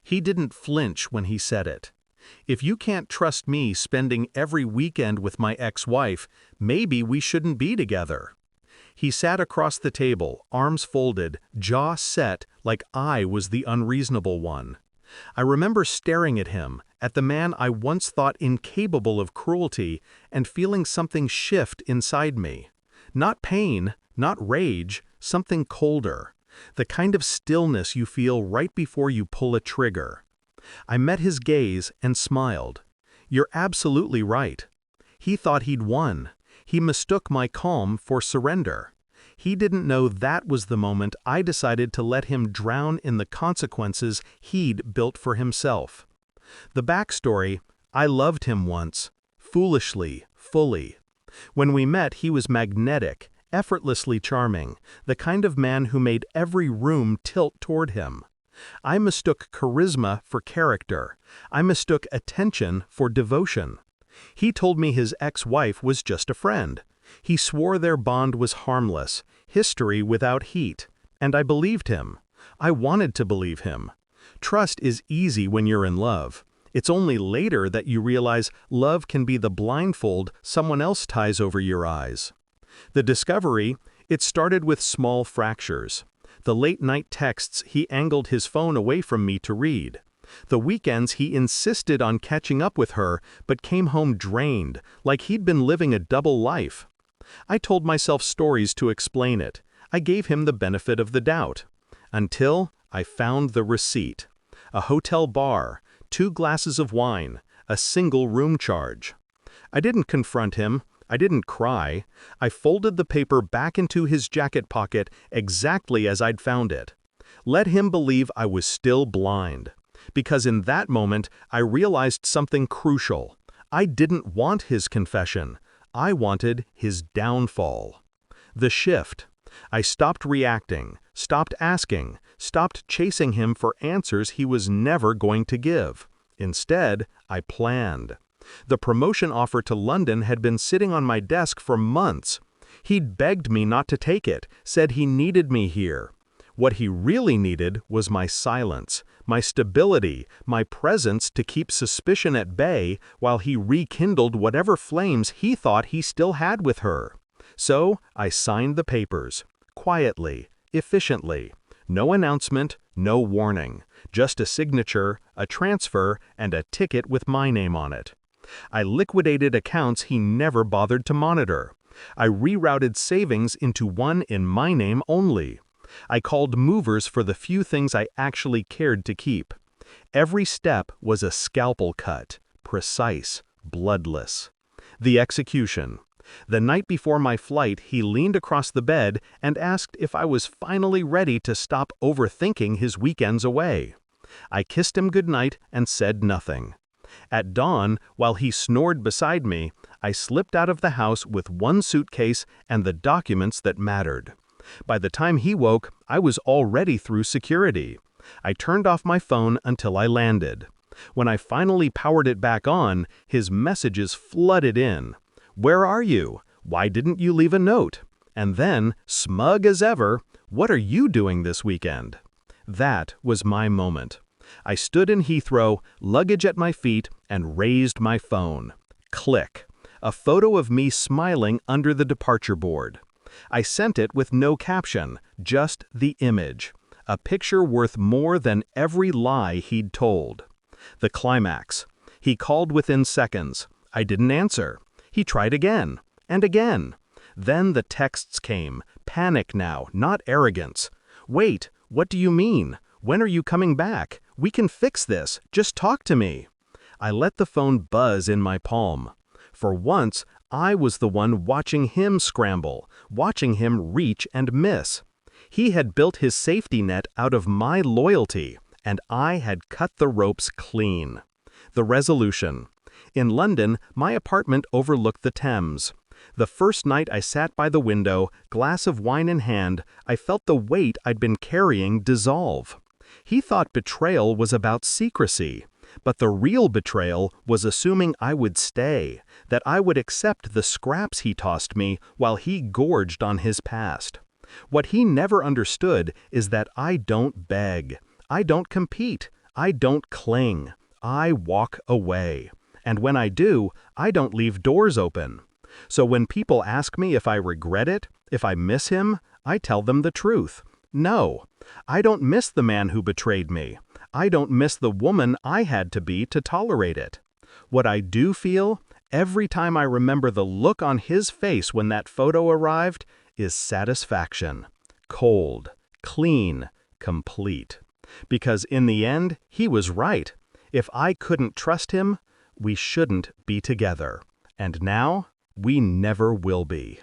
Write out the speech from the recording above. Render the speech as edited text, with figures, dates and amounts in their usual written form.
He didn't flinch when he said it. If you can't trust me spending every weekend with my ex-wife, maybe we shouldn't be together. He sat across the table, arms folded, jaw set, like I was the unreasonable one. I remember staring at him, at the man I once thought incapable of cruelty, and feeling something shift inside me. Not pain, not rage, something colder. The kind of stillness you feel right before you pull a trigger. I met his gaze and smiled. You're absolutely right. He thought he'd won. He mistook my calm for surrender. He didn't know that was the moment I decided to let him drown in the consequences he'd built for himself. The backstory: I loved him once. Foolishly, fully. When we met, he was magnetic, effortlessly charming, the kind of man who made every room tilt toward him. I mistook charisma for character. I mistook attention for devotion. He told me his ex-wife was just a friend. He swore their bond was harmless, history without heat, and I believed him. I wanted to believe him. Trust is easy when you're in love. It's only later that you realize love can be the blindfold someone else ties over your eyes. The discovery: it started with small fractures. The late-night texts he angled his phone away from me to read. The weekends he insisted on catching up with her, but came home drained, like he'd been living a double life. I told myself stories to explain it. I gave him the benefit of the doubt. Until I found the receipt. A hotel bar, 2 glasses of wine, a single room charge. I didn't confront him. I didn't cry. I folded the paper back into his jacket pocket exactly as I'd found it. Let him believe I was still blind. Because in that moment, I realized something crucial. I didn't want his confession. I wanted his downfall. The shift. I stopped reacting, stopped asking, stopped chasing him for answers he was never going to give. Instead, I planned. The promotion offer to London had been sitting on my desk for months. He'd begged me not to take it, said he needed me here. What he really needed was my silence, my stability, my presence to keep suspicion at bay while he rekindled whatever flames he thought he still had with her. So I signed the papers, quietly, efficiently. No announcement, no warning, just a signature, a transfer, and a ticket with my name on it. I liquidated accounts he never bothered to monitor. I rerouted savings into one in my name only. I called movers for the few things I actually cared to keep. Every step was a scalpel cut, precise, bloodless. The execution. The night before my flight, he leaned across the bed and asked if I was finally ready to stop overthinking his weekends away. I kissed him goodnight and said nothing. At dawn, while he snored beside me, I slipped out of the house with one suitcase and the documents that mattered. By the time he woke, I was already through security. I turned off my phone until I landed. When I finally powered it back on, his messages flooded in. Where are you? Why didn't you leave a note? And then, smug as ever, what are you doing this weekend? That was my moment. I stood in Heathrow, luggage at my feet, and raised my phone. Click. A photo of me smiling under the departure board. I sent it with no caption, just the image. A picture worth more than every lie he'd told. The climax. He called within seconds. I didn't answer. He tried again, and again. Then the texts came. Panic now, not arrogance. Wait, what do you mean? When are you coming back? We can fix this. Just talk to me. I let the phone buzz in my palm. For once, I was the one watching him scramble, watching him reach and miss. He had built his safety net out of my loyalty, and I had cut the ropes clean. The resolution. In London, my apartment overlooked the Thames. The first night I sat by the window, glass of wine in hand, I felt the weight I'd been carrying dissolve. He thought betrayal was about secrecy. But the real betrayal was assuming I would stay, that I would accept the scraps he tossed me while he gorged on his past. What he never understood is that I don't beg. I don't compete. I don't cling. I walk away. And when I do, I don't leave doors open. So when people ask me if I regret it, if I miss him, I tell them the truth. No, I don't miss the man who betrayed me. I don't miss the woman I had to be to tolerate it. What I do feel, every time I remember the look on his face when that photo arrived, is satisfaction. Cold, clean, complete. Because in the end, he was right. If I couldn't trust him, we shouldn't be together. And now, we never will be.